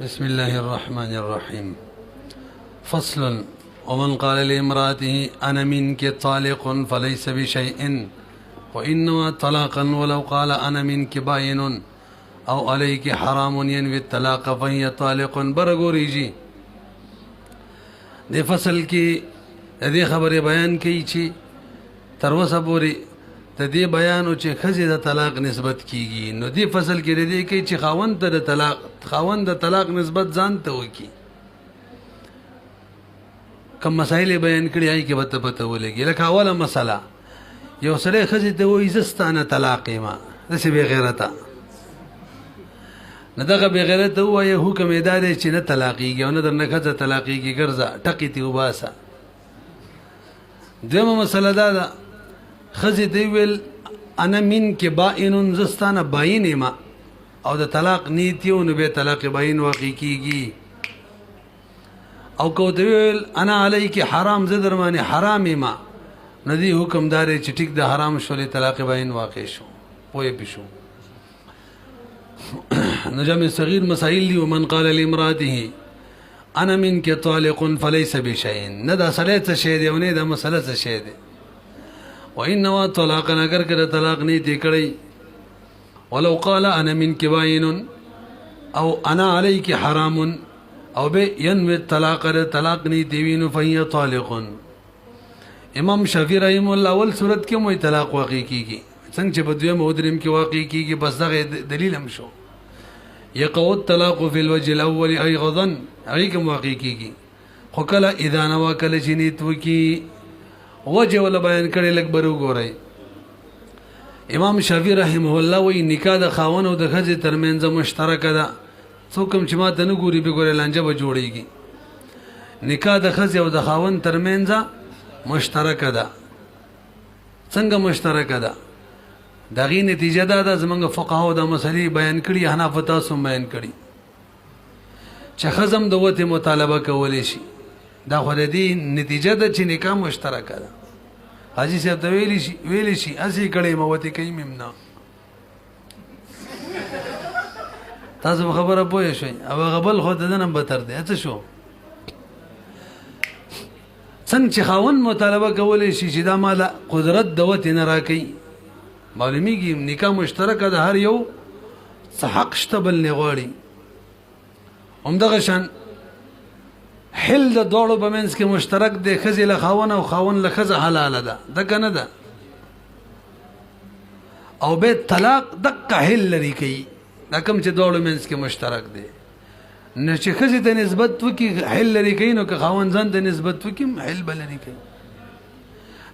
بسم الله الرحمن الرحيم. فصل. ومن قال لامرأته أنا منك طالق فليس بشيء وإنما طلاقا ولو قال أنا منك باين أو عليك حرام ينوي الطلاق فهي طالق. برګوريږي د فصل کې دې خبره بیان کوي چې تر اوسه پورې د دې بیان او چې خزې د طلاق نسبت کیږي، نو دې فصل کې دې کوي چې خاوند د طلاق نسبت ځان ته وکي. کوم مسائل بیان کړي هي کې پته ولګي. لکه اوله مسله، یو سړی خزې ته وایي زستانه طلاق ما داسې بې غیرته، نه دغه بې غیرته ووایي حکم یې دا دی چې نه طلاقېږي او نه درنه ښځه طلاقېږي، ګرځه ټقې تې وباسه. دویمه مسله دا ده، خزې ته ویل انا منک باینون زستانه باین ما او د طلاق نیت یو، نو بیا طلاق باین واقع کیږي. او کو ته ویل انا علیک حرام زه در باندې حرام ما، نو دی حکم دار چې ټیک د حرام شولې طلاق باین واقع شو، پوهې پشو. نو جمع صغیر مسائل دی. ومن قال لامراته انا منک طالق فليس بشيء، نه دا سړی څه شی دی او نه دا مسله څه شی دی. وإنما طلاقا اگر کړه طلاق نیت کړی، ولو قال انا منك باين او انا عليك حرام او به ينوي الطلاق طلاق نیت وینو فهي طالق. امام شافعي رحم الله اول صورت کې مو طلاق واقع کیږي، څنګه چې په دویم او دریم کې واقع کیږي، بس دغه دلیل هم شو. يقع الطلاق في الوجه الاول ايضا هغه کوم واقع کیږي، خو کله اذا نوا کله چې نیت وکي وجه ولا بیان کړي لګ برو ګورئ. امام شافعي رحمه الله وی نکاح د خاون او د ښځې ترمنځ مشترکه ده. څوک چې ما ته نه ګوري به ګوري لانجه به جوړیږي. نکاح د ښځې او د خاون ترمنځ مشترکه ده. څنګه مشترکه ده؟ دغې نتیجه دا ده، زمونږ فقهاو دا مسلې بیان کړي، حناف تاسو بیان کړي چې ښځه د وتې مطالبه کولی شي. دا خو د دې نتیجه ده چې نکاح مشترکه ده. حاجي صاحب ته ویلی شي هسې کړی موتې کوي مې نه. تاسو په خبره پوه شئ. او هغه بل خو د ده نه بتر دی. څه شو؟ څنګه چې خاوند مطالبه کولی شي چې دا ماله قدرت د وتې نه راکوي، معلومیږي نکاح مشترکه ده، هر یو څه حق شته بل نه غواړي. همدغه شان حل د دوړو په منځ کې مشترک دی، ښځې له خاون او خاون له ښځه حلاله ده، دغه نه ده. او به طلاق دقه حل لري کوي، دا کوم چې دوړو منځ کې مشترک دی. نه چې ښځې ته نسبت وکړي حل لري کوي، نو که خاون ځان ته نسبت وکړي حل به لري کوي.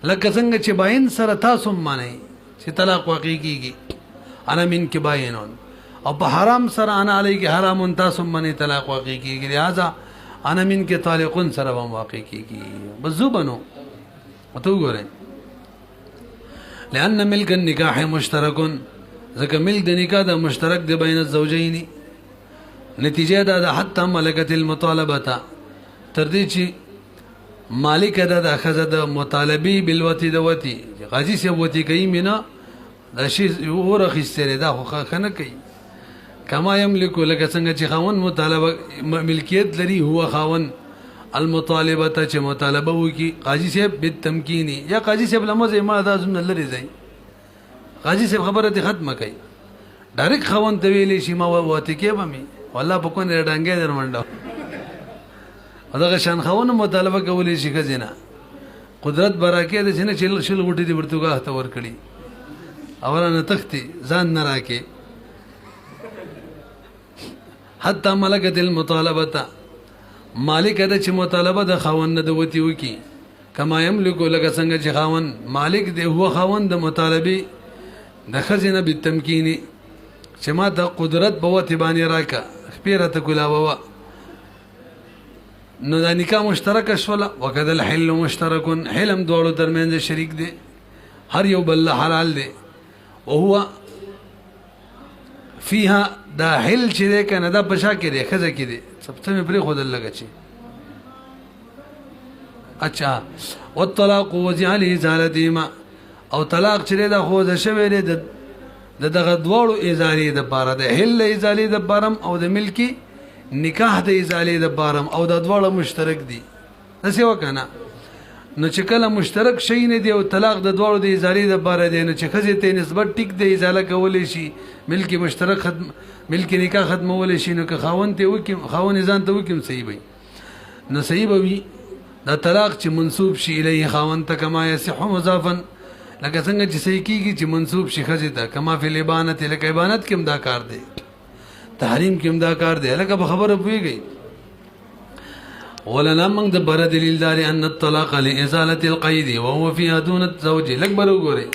لکه څنګه چې باین سره تاسو معنی چې طلاق واقع کیږي انا منک باینون، او په حرام سره انا علیک حرام تاسو معنی طلاق واقع کیږي. لہذا انا منک طالقون سره هم واقع کیږي. بزو بنو وته وګورئ، لأن ملک النکاح مشترک، ځکه ملک د نکاح د مشترک دی بین الزوجین. نتیجه دا ده حتی ملکت المطالبه، تر دې چې مالک ده د ښځه د مطالبې بالوتی د وتی، قاضي صاحب وتی کوي مینا دا شی ورخیستره دا خو ښه نه کوي. کما یملک، لکه څنګه چې خاون مطالبه ملکیت لري، هو خاون المطالبه ته چې مطالبه وکي قاضي صاحب بالتمکین، یا قاضي صاحب لمزه ما دا زمن لري ځای قاضي صاحب خبره ته ختمه کوي. ډایرک خاون ته ویلی شي ما وته کې به می والله په کوم ډنګې درمنډو. دغه شان خاون مطالبه کولی شي ښځینه قدرت براکې د چې نه شل غوټې دې ورتوګه ته ورکړي، اوله نه تختی ځان نه راکې. حتی ملکت المطالبه، مالک ده چې مطالبه د خاون نه د وتی وکي. کما یملکو، لکه څنګه چې خاون مالک دی، هو خاون د مطالبه د ښځې نه بالتمکین، چې ما ته قدرت به وتی باندې راکه خپیره ته ګلاوه، نو دا نکاح مشترک شوله. وکذا الحل مشترک، حلم دوړو ترمنځ شریک دی، هر یو بل حلال دی. وهو فيها، دا حل چې دی کنه دا په شا کې دی، ښځه کې دی. سبته مې پرې ښودل لګه چې اچھا. والطلاق وضع لازالتهما، او طلاق چې دی دا ښوده شوی دی د دغه دواړو ازالې دپاره، د حل ازالې دپاره او د ملکي نکاح د ازالې د بارم او د دواړه مشترک دي داسې وکنه نو چې کله مشترک شي نه دی او طلاق د دواړو د ازالې د بار دی نو چې خزه ته نسبت ټیک د ازاله کولې شي ملک مشترک ختم ملک نکاح ختمول شي نو که خاون ته وکم خاون ځان ته وکم صحیح وي نو صحیح وي دا طلاق چې منسوب شي الیه خاون ته کما یصح مضافا لکه څنګه چې صحیح کیږي چې منسوب شي خزه ته کما فی الابانه لکه ابانت کې دا کار دی تحریم کې دا کار دی لکه به خبره پويږي ولنا من د بر دلیل دار ان الطلاق لازاله القيد وهو فيها دون الزوج لکبر وګوري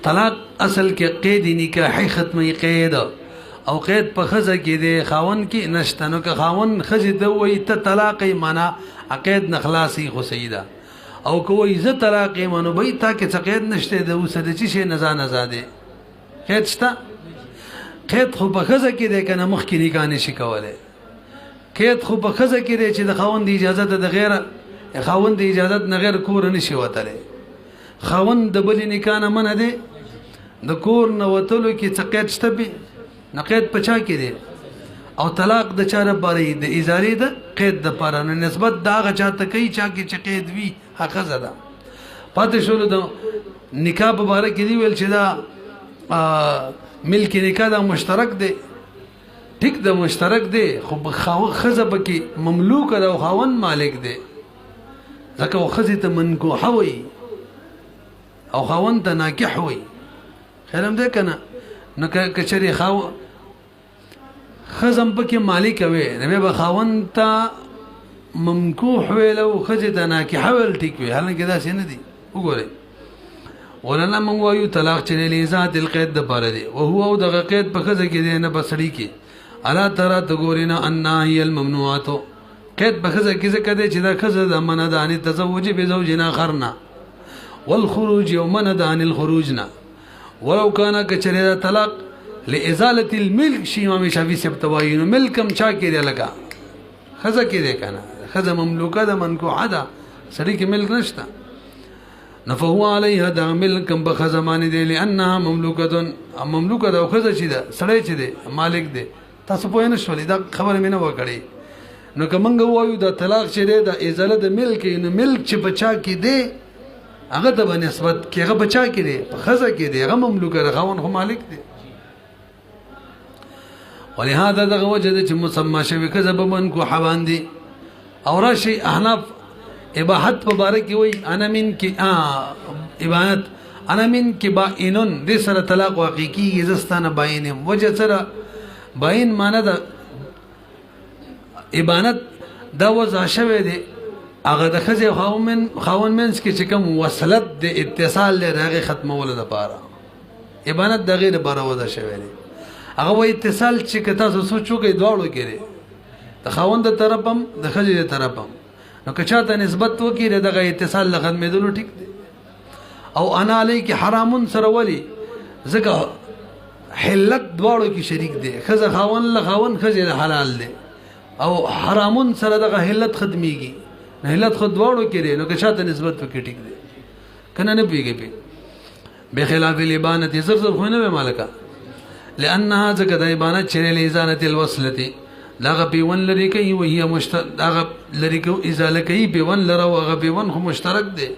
طلاق اصل کې قید نکاح ختمي قید او قید په خزه کې دی خاون کې نشته نو که خاون خزه ته وي ته طلاق معنا عقید نخلاصي خو سیدا او کوی ز طلاق منو به تا کې څه قید نشته د وسه د چی شي نزان آزاده قید شته قید خو په خزه کې دی کنه مخ کې نکاح نشي کوله قید خو په خزه کې دی چې د خاون د اجازه د غیر خاون د اجازه نه غیر کور نشي وتله خاون د بل نکاح نه منه دی د کور نه وتلو کې څه قید شته به نقید پچا کې دی او طلاق د چاره باري د ازالې د قید د پاره نه نسبت دا غ چاته کوي چا کې چې قید وی حق زده پاتې شول د نکاح په باره کې دی ویل چې دا ملک نکاح دا مشترک دی ټیک د مشترک دی خو خزه بکی مملوک او خاون مالک دی ځکه خزه ته منکوح وي او خاون ته ناکح وي خیرم ده کنه نو کچری خاو خزم پکې مالک وي نو به خاون ته ممکوح ویل او خزه ته ناکح ویل ټیک وي حالانکه دا څه نه دي وګورئ ولنا من وایو طلاق چلی لذات القید د پاره دی او هو د قید په خزه کې دی نه بسړی کې الا ترى تغورنا ان هي الممنوعات قید په خزه کې څه کده چې دا خزه د منادانی تزوج به زوجنا خرنا والخروج يومنا عن الخروجنا ولو كان كچره طلاق لازاله الملك شي امام شافعي سب توین ملکم چا کې لگا خزه کې ده کنه خزه مملوکه ده منکوعه ده سړي کې ملک نشته نفهو عليها دا ملکم بخزمان دي لانها مملوکه ده خزه چي ده سړي چي ده مالک ده تاسو په نه شولې دا خبره مې نه وکړې نو کومنګ وایو دا طلاق چې ده د ازاله د ملک نو ملک چې بچا کې ده هغه د نسبت کې هغه بچا کې دی په خزه کې دی هغه مملوک رغون خو مالک دی ولهذا دغه وجه چې مسمى شوی کذب من کو حوان دي او راشي احناف اباحت مبارک وي انا من کې ابانت انا من کې باینن د سره طلاق حقيقي زستانه باینم وجه سره باین معنی د ابانت دا وضع شوی دی هغه د خزه خاون منس کې چې کوم وصلت د اتصال له هغه ختمول د پاره ابانت د غیر بار وځه شوی دی هغه و اتصال چې کته سوچو کې دواړو کېږي د خاون د طرفم د خزه د طرفم نو که چاته نسبت وکړي دغه اتصال له ختمېدلو ټیک دی او انا علی کې حرامون سره ولي ځکه حلت دواړو کې شریک دی خزه خاون له خاون خزه حلال دی او حرامون سره دغه حلت ختميږي حلت خود دوړو کړي نو که شاته نسبت وکړي ټیک دی کنه نه پیږي په بخلاف الابانه زرزر خو نه مالکا لانها ذکر الابانه چره لازانه الوصله داغه پیون لري کوي وهي مشترک داغه لري کوي ازاله کوي پیون لره او هغه پیون خو مشترک دی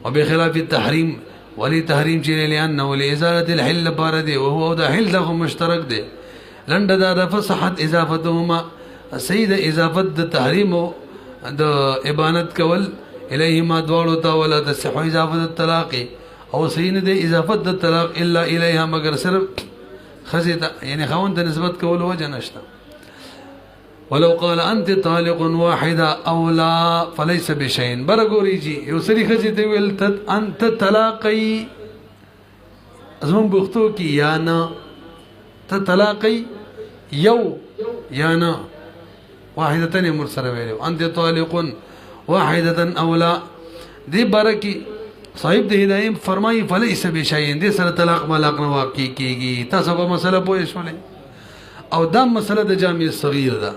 او بخلاف التحریم ولی تحریم چره لانه ولازاله الحل بارد وهو ده حل له مشترک دی لند دا فصحت اضافتهما سید اضافت التحریم د ابانت کول الیهما دوالو تا ولا تصح اضافه الطلاق او سین د اضافه الطلاق الا الیها مگر صرف خزیتا یعنی خاون ته نسبت کول وجه نشته ولو قال انت طالق واحده او لا فليس بشيء برګوري جی یو سری خزیته ویل انت طلاقي ازمن بوختو کی یا نه ته طلاقي یو یا نه واحدة مرسل ویلو انت طالق واحدة او لا دی برکی صاحب د هدايه فرمایي فليس بشيء دې سره طلاق ملاق نه واقع کیږي تاسو په مسله پوه شولې او دا مسله د جامع صغیر ده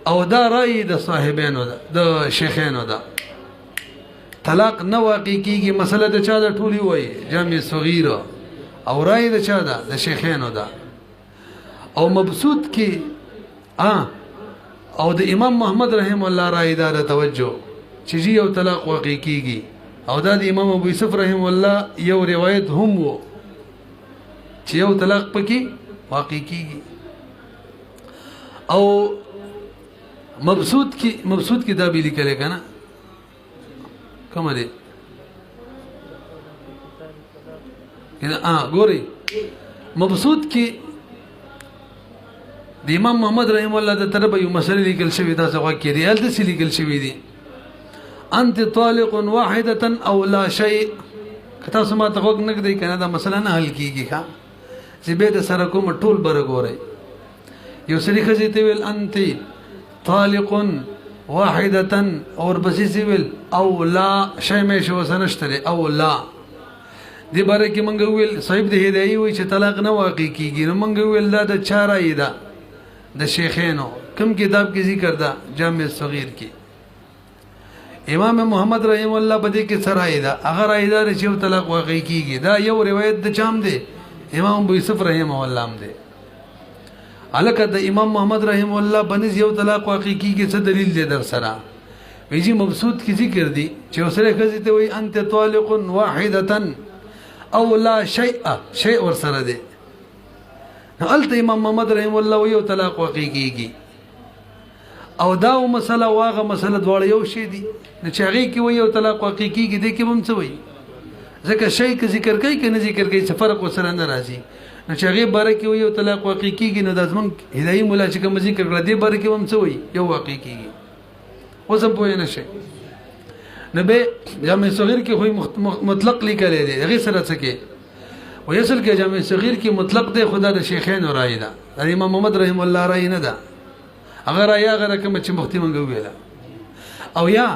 او دا رأي د صاحبانو ده د شیخانو ده طلاق نه واقع کیږي مسله د چا د ټولي وای جامع صغیر او رأي د چا ده د شیخانو ده او مبسوط کې او د امام محمد رحم الله رائے دا توجه چې یو طلاق واقع کیږي او دا د امام ابو یوسف رحم الله یو روایت هم وو چې یو طلاق پکې واقع کیږي او مبسوط کی دا به لیکل کنه کوم دی کنه ګوري مبسوط کی د امام محمد رحم الله د طرف یو مسله لیکل شوی دا څنګه کې دی الته څه لیکل شوی دی انت طالق واحده او لا شيء کته سم ته وګ نه دی کنه دا مسله نه حل کیږي ښا چې به د سره کوم ټول بر ګوري یو سړي خزي ته ویل انت طالق واحده اور بس ویل او لا شيء مې شو سنشتري او لا دی باره کې مونږ ویل صاحب د هدايه وي چې طلاق نه واقع کیږي نو مونږ ویل دا د چاره ای دا د شیخینو کوم کتاب کې ذکر دا جامع صغیر کې امام محمد رحم الله بده کې سرای دا اگر ایدار چې طلاق واقع کیږي دا یو روایت د چام دی امام ابو یوسف رحم الله هم دی الکه د امام محمد رحم الله بنز یو طلاق واقع کیږي څه دلیل دی در سره ویجی مبسوط کی ذکر دی چې اوسره خزي ته وي انت طالق واحده او لا شيء ور سره دی الته امام محمد رحم الله یو طلاق واقع کیږي او دا مسله واغه مسله دواړه یو شی دي نه چاغي کې وي یو طلاق واقع کیږي د کې هم څه وي ځکه شی کې ذکر کوي کې نه ذکر کوي څه فرق وسره نه راځي نه چاغي باره کې وي یو طلاق واقع کیږي نو د ځمن هدايه مولا چې کوم ذکر کړل دی باره کې هم څه وي یو واقع کیږي اوس هم پوه نه شي نه به جامع صغیر کې خو مطلق لیکل دی هغه سره څه کې و یصل کې جامع صغیر کې مطلق دی خدا د شیخین رائے ده امام محمد رحم الله رائے نه ده اگر یا غره کوم چې مختي منګو ویلا او یا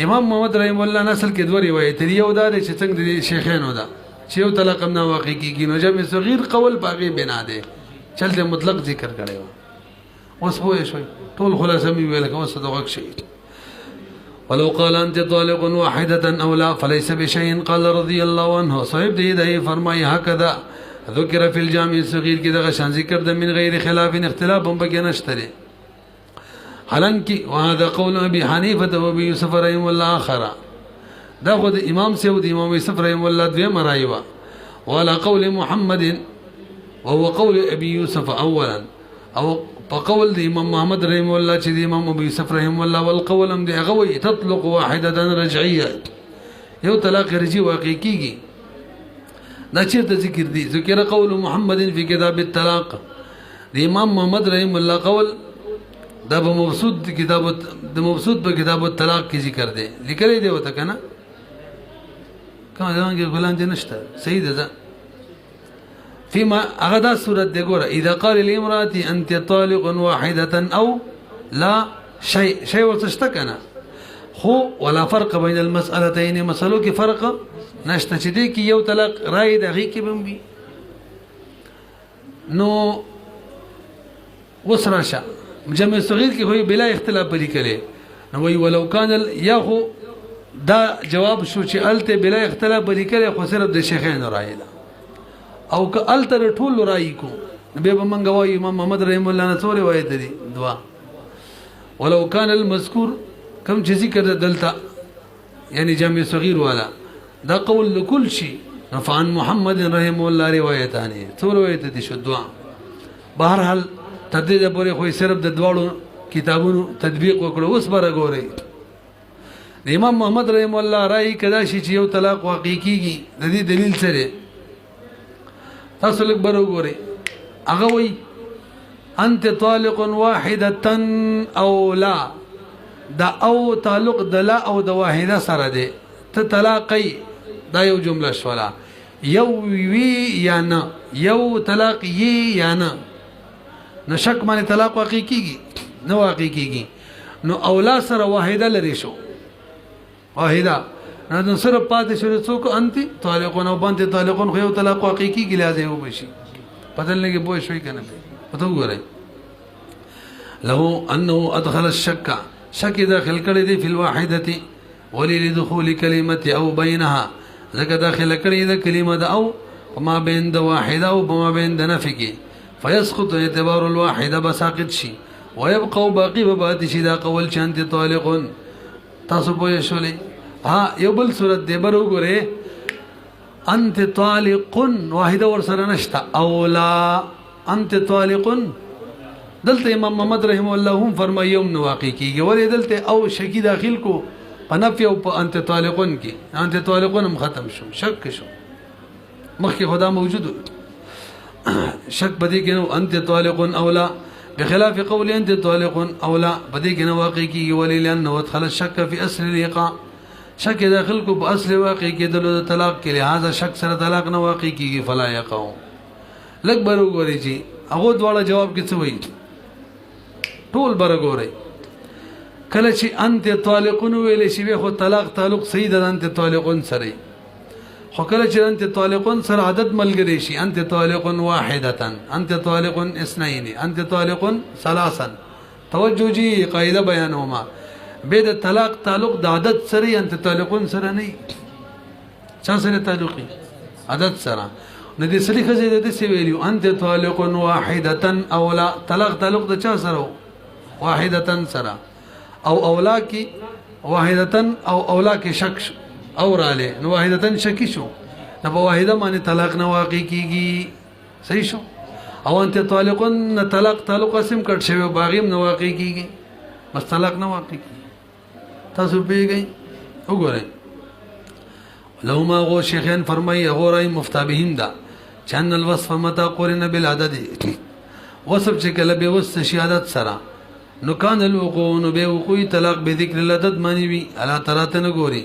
امام محمد رحم الله نسل کې دوه روایت دی یو دا چې څنګه د شیخینو ده چې یو طلاق نه واقع کیږي نو جامع صغیر قول باغی بنا ده چلته مطلق ذکر کړي اوس پوه شئ ټول خلاصه می ویل کوم څه دغه شي ولو قال انت طالق واحده او لا فليس بشيء قال رضي الله عنه صاحب دې فرمایي هکذا ذکر فی الجامع الصغیر کې دغه شان ذکر د من غیر خلاف اختلاف هم بګی نشته حالانکه وهذا قول ابي حنيفه و ابي يوسف رحم الله اخر دا خود امام سعود امام يوسف رحم الله دوی مرایوا ولا قول محمد وهو قول ابي يوسف اولا او فقول د امام محمد رحم الله چې د امام ابو یوسف رحم الله والقول هم دی هغه وي تطلق واحده رجعيه یو طلاق رجعي واقع کیږي دا چیرته ذکر دی ذکر قول محمد فی کتاب الطلاق د امام محمد رحم الله قول دا په مبسوط کتاب د مبسوط په کتاب الطلاق کې ذکر دی لیکل دی وته کنه کوم ځان کې غلان دي نشته صحیح ده فيما أغدا سورة دقورة إذا قال لامرأتي أنت طالق واحدة أو لا شيء وتشتكنا خو ولا فرق بين المسألتين مسألو کی فرق نشته چې دی کې یو طلاق رائے د غي کې بمبي نو وسراشا جمع صغیر کې هوی بلا اختلاف بلی کله نو وی ولو کان یاخو دا جواب شو چې الته بلا اختلاف بلی کله خو صرف د شیخین رائے ده او که التر ټول رائے کو به منغوي امام محمد رحم الله نه څو روایت دي دوا ولو كان المذكور كم چې ذکر دلتا یعنی جامع صغیر والا دا قول لكل شيء عن محمد رحم الله روایتان څو روایت دي شو دوا بهرحال تدید پورې خو صرف د دواړو کتابونو تطبیق وکړو اوس بره ګورئ امام محمد رحم الله رائے کدا شي چې یو طلاق واقع کیږي د دې دلیل سره تاسو لږ بره وګورئ هغه وایي انت طالق واحده او لا دا او تعلق د لا او د واحده سره دی ته طلاقي دا یو جمله شولا یو وی یا نه یو طلاق یی یا نه نو شک باندې طلاق واقع کیږي نو واقع کیږي نو اولا سره واحده لري شو واحده نو سره پاتې شو څوک انت طالقون او باندې طالقون خو یو طلاق واقع کیږي لازم وبشي بدل نه کې پوه شوي کنه پته وګورئ له انه ادخل الشك شك داخل کړي دي په الواحده وللدخول كلمه او بينها لکه داخل کړي د کلمه د او وما بين د واحده او وما بين د نفي کې فيسقط اعتبار الواحده بساقط شي ويبقى باقي بباتي شي دا قول چې انت طالق تاسو پوه شولې. ها یو بل صورت دی برو ګوره انت طالق واحده ور سره نشتا اولا انت طالق دلته امام محمد رحم الله هم فرمایي هم واقع کیږي ولې دلته او شکی داخل کو په نفي او په انت طالقون کې انت طالقون هم ختم شو شک شو مخکې خدا موجود شک بدی کې نو انت طالقون اولا بخلاف قول انت طالقون اولا بدی کې نو واقع کیږي ولې لانه ادخل الشك في اصل الايقاع شک داخل کو په اصل واقع کېدلو د طلاق کې لہذا شک سره طلاق نه واقع کیږي فلا يقع. لګ برو ګوري چې هغه دواړه جواب کې څه وایي ټول برو ګوري کله چې انت طالقون ویل شي خو طلاق تعلق صحیح ده انت طالقون سره خو کله چې انت طالقون سره عدد ملګری شي انت طالقون واحده انت طالقون اثنين انت طالقون ثلاثا توجه جی قاعده بیانوما به د طلاق تعلق د عدد سره انت طالقون سره نه چا سره تعلقي عدد سره نه دي سړي خزه د څه ویلو انت طالقون واحده اولا طلاق تعلق د چا سره واحده سره او اولا کی واحده او اولا کی شک اور علی نو واحده شکی شو نو واحده معنی طلاق نه واقع کیږي صحیح شو او انت طالقون طلاق تعلق قسم کټ شوی باغیم نه واقع کیږي بس طلاق نه واقع کیږي تاسو پیږئ وګورئ لو ما غو شیخین فرمایي غورای مفتابهین دا چن الوصف متا قرن بالعدد وصف چې کله به وصف شهادت سره نو کان الوقوع نو به وقوع طلاق به ذکر العدد معنی وی الا تراتن ګوري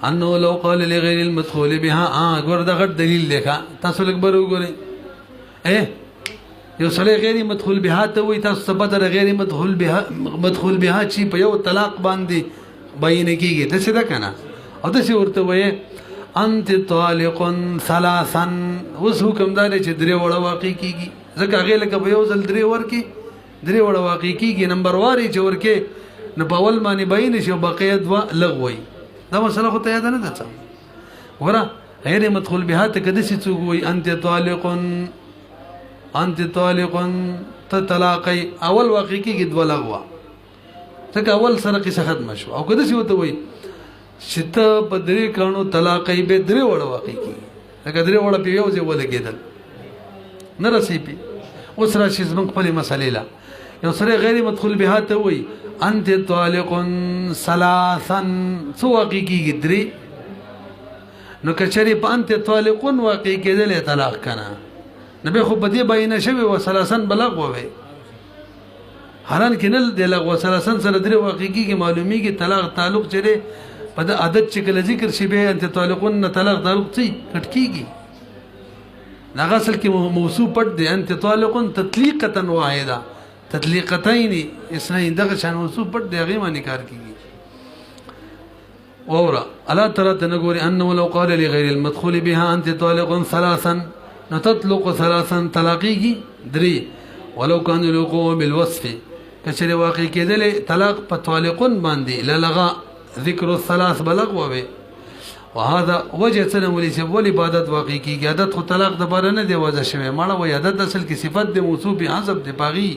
انه لو قال لغير المدخول بها ګور دا غټ دلیل لیکا تاسو لګ برو ګورئ یو سړی غیر مدخول بها ته وي تاسو ثبت غیر مدخول بها چې په یو طلاق باندې بیان کیږي د څه ده کنه او د څه ورته وایي انت طالق ثلاثا اوس حکم دار چې درې وړه واقع کیږي ځکه هغه لکه په یو ځل درې ورکی درې وړه واقع کیږي نمبر واري چې ورکه نه په اول باندې بیان شي او بقیه دوا لغوي دا مسله خو ته یاد نه ده ورا غیر مدخول بها ته کده څه څوک وایي انت طالق تطلاقي اول واقع کیږي دوا لغوا ځکه اول سره کې ختم شو او کده څه وته وایي شته په درې کانو طلاقي به درې وړه واقع کیږي لکه درې وړه په یو ځای ولګیدل نه رسې پی اوس راشي زموږ خپل مسلې لا یو سره غیر مدخول بها ته وایي انت طالق ثلاثا سو واقع کیږي درې نو کچري په انت طالقون واقع کېدل طلاق کنه نبي خو په دې باینه شوی و ثلاثا بلغ ووي حران کینل د لغ و ثلاثا سره درې واقع کیږي معلومیږي طلاق تعلق چره په د عادت چې کله ذکر شي به انت طالقون طلاق تعلق څه کټ کیږي نغسل کې موصوف پټ دی انت طالقون تطلیقه واحده تطلیقتين اثنين دغه شان موصوف پټ دی هغه باندې کار کیږي اورا الا ترى تنغوري انه لو قال لغير المدخول بها انت طالق ثلاثا نتطلق ثلاثا طلاقيږي دري ولو كان الوقوع بالوصف کچره واقع کېدل طلاق په طالقون باندې لغا ذکر الثلاث بلغ وبه وهذا وجه سنه ولي چې ولي عادت واقع کیږي عادت خو طلاق د بار نه دی وځه شوی ماړه وي عادت اصل کې صفت د موصوف حسب دی باغي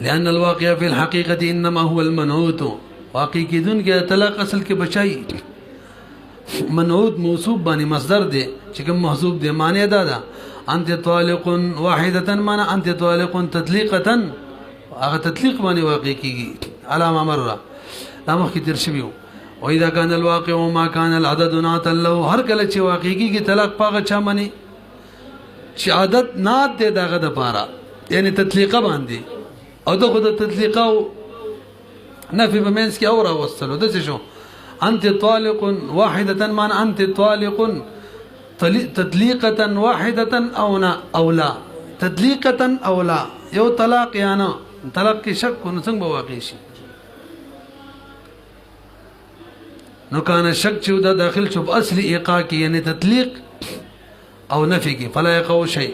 لأن الواقع في الحقيقة إنما هو المنعوت واقع کېدون کې طلاق اصل کې بچای منعوت موصوف باندې مصدر دی چې کوم محذوف دی معنی دا ده انت طالق واحده معنی انت طالق تطلیقه هغه تطلیق باندې واقع کیږي علامه مره دا مخکې تر شویو واذا كان الواقع وما كان العدد نعتا له هر کله چې واقع کیږي طلاق پاغه چا منی چې عادت نات دی دغه د پاره یعنی تطلیقه باندې او دغه د تطلیقه او نفي بمنس کې اور اوصلو د څه شو انت طالق واحده معنی انت طالق تطلیقه واحده او لا تطلیقه او لا یو طلاق یا نه طلاق کې شک نو څنګه واقع شي نو کان شک چې دا داخل شو په اصل ایقاع کې یعنی تطلیق او نفي کې فلا يقع شيء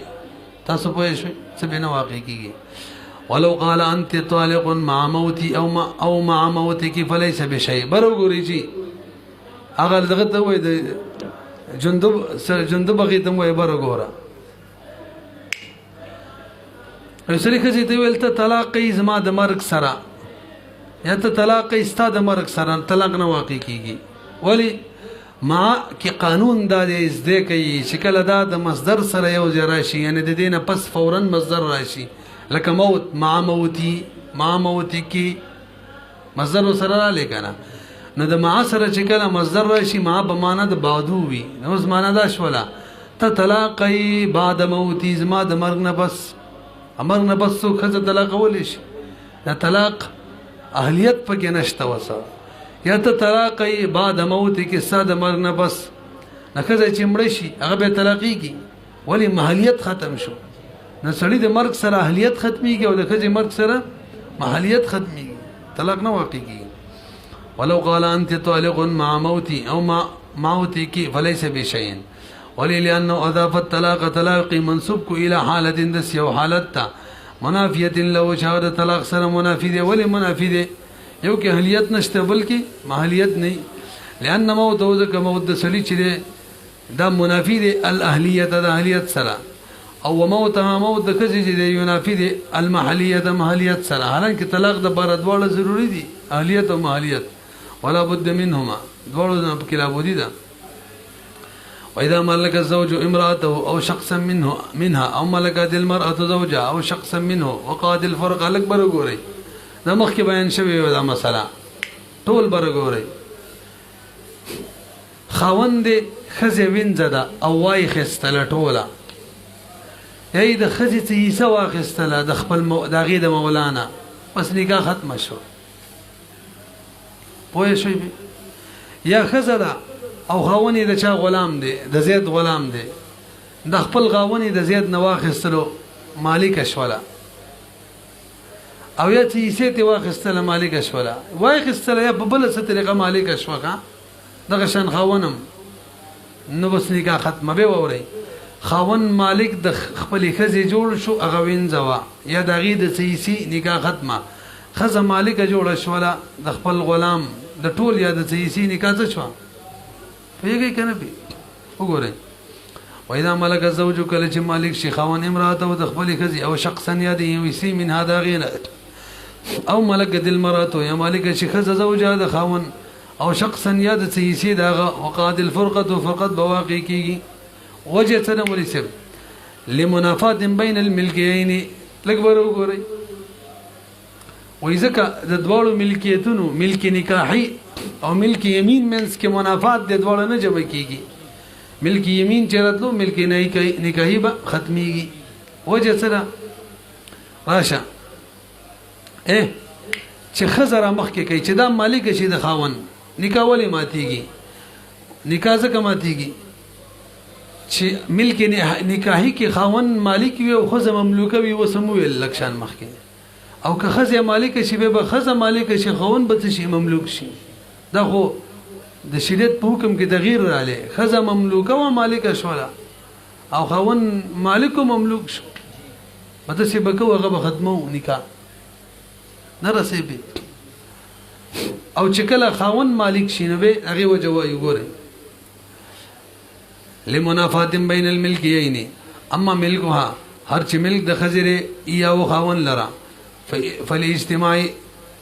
تاسو پوه شئ څه به واقع کیږي ولو قال انت طالق مع موتي او مع موتك فليس بشيء برو ګوري جی هغه دغه ته وای د جندب غیتم وای برو ګورا یو سړي ښځې ته ویل ته طلاق کوي زما د مرګ سره یا ته طلاق کوي ستا د مرګ سره طلاق نه واقع کیږي ولی ما کې قانون دا دی زده کوي چې کله دا د مصدر سره یو ځای راشي یعنی د دې نه پس فورا مصدر راشي لکه موت مع موتی کې مصدر سره رالی کنه نو د مع سره چې کله مصدر راشي مع په معنا د بعدو وي نو اوس معنا دا شوله ته طلاق کوي بعد موتی زما د مرګ نه بس امر نه بس څوک ښځه طلاق کولی شي دا طلاق اهلیت پکې نشته وسه یا ته طلاق کوي بعد موتی کې ستا د مرګ نه بس نه ښځه چې مړه شي هغه به طلاقېږي ولې محلیت ختم شو نو سړي د مرګ سره اهلیت ختمېږي او د ښځې مرګ سره محلیت ختمېږي طلاق نه واقع کېږي ولو قال انت طالق مع موتي او مع موتك فليس بشيء ولي لانه اضاف الطلاق طلاق منسوب کو الى حالت دس یو حالت تا منافیت لو شهر طلاق سره منافی دی ولی منافی دی یو کې اهلیت نشته بلکې محلیت نه لان موت او ذک موت د سلی چې دا منافی دی الاهلیت د اهلیت سره او موت موت د کزي چې دی ينافی دی المحلیت محلیت سره حالانکه طلاق د بار دواړه ضروری دي اهلیت او محلیت ولا بد منهما دواړو نه پکې لا بودی ده واذا ملك الزوج امراته او شخصا منها او ملكت المراه زوجها او شخصا منه وقاد الفرق الاكبر ګوري دا مخکې بیان شوی دا مسله ټول بر ګوري خاوند خزه وینځه او وای خستله ټوله یی د خزه ته یې سوا خستله د خپل داغې د مولانا پس نکاح ختم شو پوه شئ یا خزه ده او خاوني د چا غلام دی د زید غلام دی د خپل غاوني د زید نواخستلو مالک شولا او یا چې سیته واخستله مالک شولا واخستله یا په بل څه طریقه مالک شوکا دغه شان خاونم نو بس نکاح ختمه به ووري خاون مالک د خپل خزي جوړ شو هغه وینځوا یا د غید سیسی نکاح ختمه خزه مالک جوړ شولا د خپل غلام د ټول یا د سیسی نکاح څه شو پیږي کنه پی وګورئ واذا ملك الزوج کله چې مالک شي خاون امراته او د خپل خزي او شخصا یاد وسی من هذا غیره او ملك المراه یا مالک شي خزه زوجها د خاون او شخصا یاد سیسی داغه وقاد الفرقه فرقت بواقع کیږي وجه څه ولې سر لمنافات بين الملكيين لګبر وګورئ وایزکه د دوړو ملکیتونو ملک نکاحي او ملک یمین منس کې منافات د دوړو نه جمع کیږي ملک یمین چرته ملک نکاحي به ختميږي وجه سره راشه چې خزر مخ کې کوي چې دا مالک شي د خاون نکاح ولې ماتيږي نکاح ځکه ماتيږي چې ملک نکاحي کې خاون مالک وي او خزه مملوکه وي وسمو لکشان مخ کې او که خزه مالک شي به خزه مالک شي خاون به شي مملوک شي دا خو د شریعت په حکم کې تغییر رااله خزه مملوکه او مالک شولا او خاون مالک او مملوک شو مته سی بکو هغه به ختمو نکاح نه رسېږي او چې کله خاون مالک شي نو به هغه وجوای ګوره لمنافات بین الملکیین اما ملکها هر چې ملک د خزره یا او خاون لرا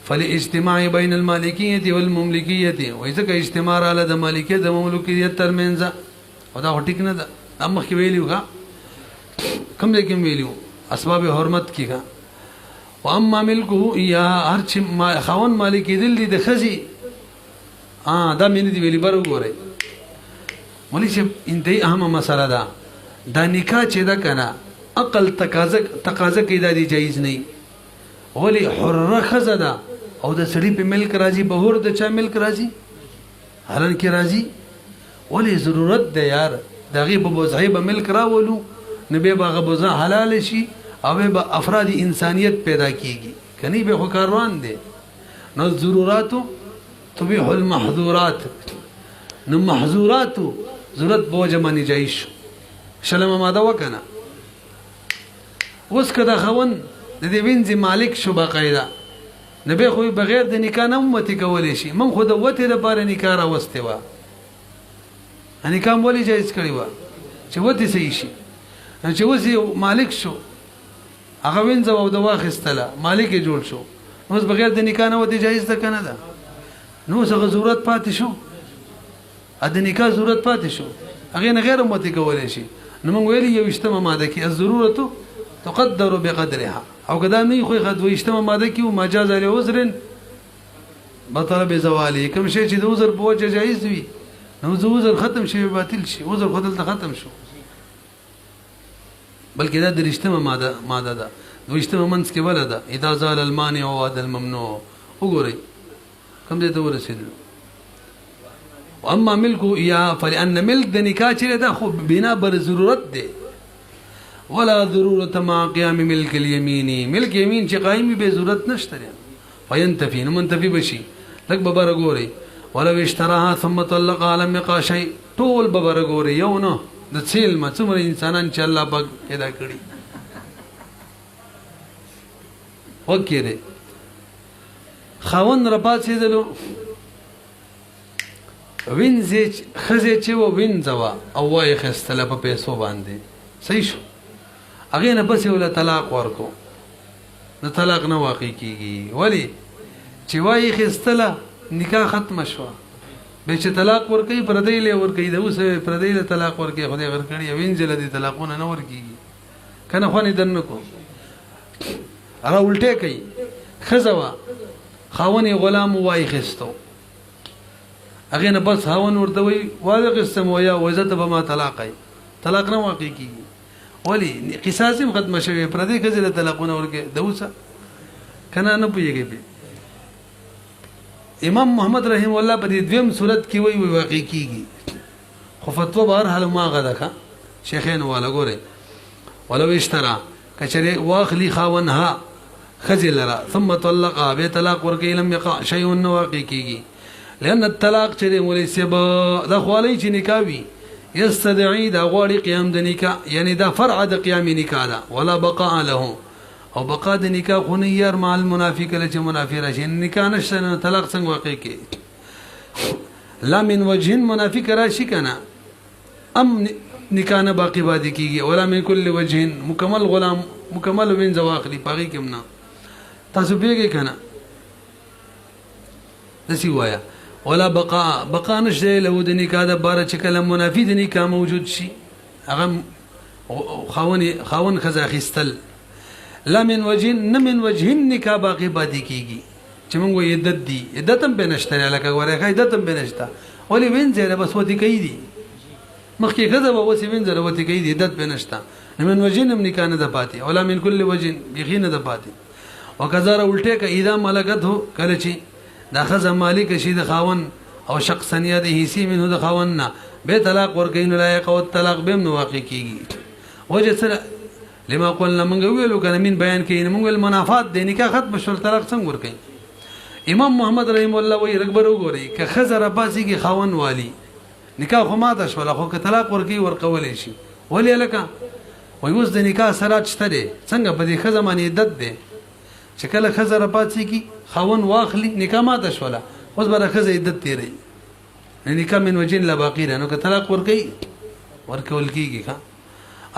فالاجتماع بين المالكيه والمملكيه واذا اجتماع على د مالکیت د مملوکیت ترمنځ او دا ټیک نه ده امه کې ویلیو ښا کوم ځای کې ویلیو اسباب حرمت کیږي واما ملکه یا هر چې خاون مالک دل دي د خزي دا مين دي ویلی بر وګورئ مولوی صاحب انتهایی اهمه مسله ده دا نکاح چې دا کنه عقل تقاضا کوي دا دی جایز نه ولی حره خزه ده او د سړي په ملک راځي بهور د چا ملک راځي حالان کې راځي ولی ضرورت ده یار دغه په بوزای به ملک راولو نبی باغه بوزا حلال شي او به افراد انسانیت پیدا کیږي کني به خو کاروان دي نو ضرورات تبيح المحظورات نو محظورات ضرورت بوجه باندې جایش شلم ماده وکنه اوس کدا خون د دې وینځي مالک شو باقاعده نبی خو بغیر د نکاح نه امتی کولې شي من خو د وته لپاره نکاح راوسته و نکاح ولې جایز کړی و چې وته صحیح شي چې وځي مالک شو هغه وینځه او د واخستله مالک جوړ شو اوس بغیر د نکاح نه وته جایز ده کنه ده نو څه ضرورت پاتې شو ا د نکاح ضرورت پاتې شو هغه نه غیر مت کولای شي نو موږ ویلي یو اجتماع ماده کې الضروره تقدر بقدرها او کدا نه خو خد و اجتماع ماده کې مجاز علی عذر بطل بزوالی کوم شی چې د عذر په وجه جایز وي نو د عذر ختم شي باطل شي عذر خدل ته ختم شو بلکې دا د اجتماع ماده ده د اجتماع منځ کې ولا ده اذا زال المانع وعد الممنوع وګورئ کوم دې ته ورسېدل واما ملک یا فلان ملک د نکاح چې ده خو بنا بر ضرورت ده ولا ضرورت مع قيام ملك اليمين ملك يمين چې قائم به ضرورت نشته فينتفي نو منتفي بشي لك ببر غوري ولو اشتراها ثم طلقها لم يقع شيء طول ببر غوري یو نو د سیل ما څومره انسانان چې الله پاک پیدا کړی وکړي خاون رپات سیدلو وینځ خزه چې و وینځوا او وای خستله په پیسو باندې صحیح شو هغه نه بس ولا طلاق ورکو نو طلاق نه واقع کیږي ولی چې وای خستله نکاح ختم شو به چې طلاق ورکي پردې له ورکي د اوس پردې له طلاق ورکي خدای غر کړی وینځل دي طلاقونه نه ورکیږي کنه خو نه دنه کو را الټه کوي خزوا خاوني غلام وای خستو هغه نه بس خاون ورته وای واده قسم ویا وزت به ما طلاق نه واقع کیږي ولی قصاص ختم شوی پردې کزله طلاقونه ورکي دوسه کنه نه پويږي به امام محمد رحم الله په دې دویم صورت کې وی واقع کیږي خو فتوا بهر حال ما غدا شیخین والا ګوره ولو اشترى کچره واخلی خاونها خزلرا ثم طلقها به طلاق ورکي لم يقع شيء واقع کیږي لأن الطلاق چره مولي سبا د خولي چې نکاوي يستدعي دا غواړي قيام د نکاح یعنی دا فرع د قيام نکاح ده ولا بقاء له او بقاء د نکاح خو نه ير مع المنافق له چې منافق راشي نکاح نشته طلاق څنګه واقع کی لا من وجه منافق راشي کنه ام نکاح نه باقی باندې کیږي ولا من كل وجه مکمل غلام مکمل من زواخلی پاغي کمنا تاسو پیږي کنه دسی وایا ولا بقاء نشته له د نکاح د بار چې کلم منافی د نکاح موجود شي هغه خاون خزا خستل لا من وجه نه من وجه نکاح باقی باندې کیږي چې موږ یې عدت دي عدت هم بنشته لکه ورغه عدت هم بنشته ولی وینځره بس وتی کوي دي مخکې کده به وسی وینځره وتی کوي دي عدت بنشته من وجه هم نکاح نه د پاتې ولا من كل وجه بغینه د پاتې وکذا الټه ک اذا ملکته کله چې دا خزه مالک شي د خاون او شخصنیه د حصي منه د خاون نه به طلاق ورکین لایق او طلاق به نو واقع کیږي وجه سره لما قلنا من ویلو کنه من بیان کین من ول منافات د نکاح ختم شول طلاق څنګه ورکین امام محمد رحم الله وی رغبر وګوري ک خزه را پاسي کی خاون والی نکاح خو ماته شول خو ک طلاق ورکی ورکول شي ولی لکه وای اوس د نکاح سره چته څنګه په دې خزه باندې عدت ده چې کله خزه را پاسي کی خاون واخلی نکاح ماته شوله اوس بر خزه عدت تیری نکاح من وجه لا باقی نو که طلاق ورکی ورکول کیږي ښا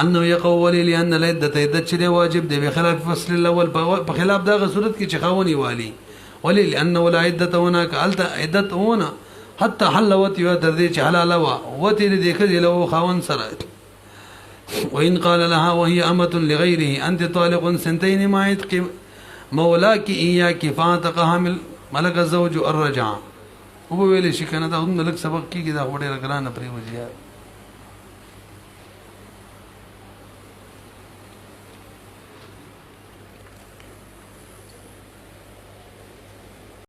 انه يقول لان العده عدت چې واجب دی بخلاف فصل الاول په خلاف دغه صورت کې چې خاوني والی ولي لانه لا عده هناك عدت هنا حتى حلوت یو تر دې چې حلال وا وتی دې کړي له خاون سره وان قال لها وهي امه لغيره انت طالق سنتين ما عتق مولاك اياك فاتقها ملك الزوج الرجع وبویل شي کنه دا هم لک سبق کیږي دا وړه رګرانه پری وځي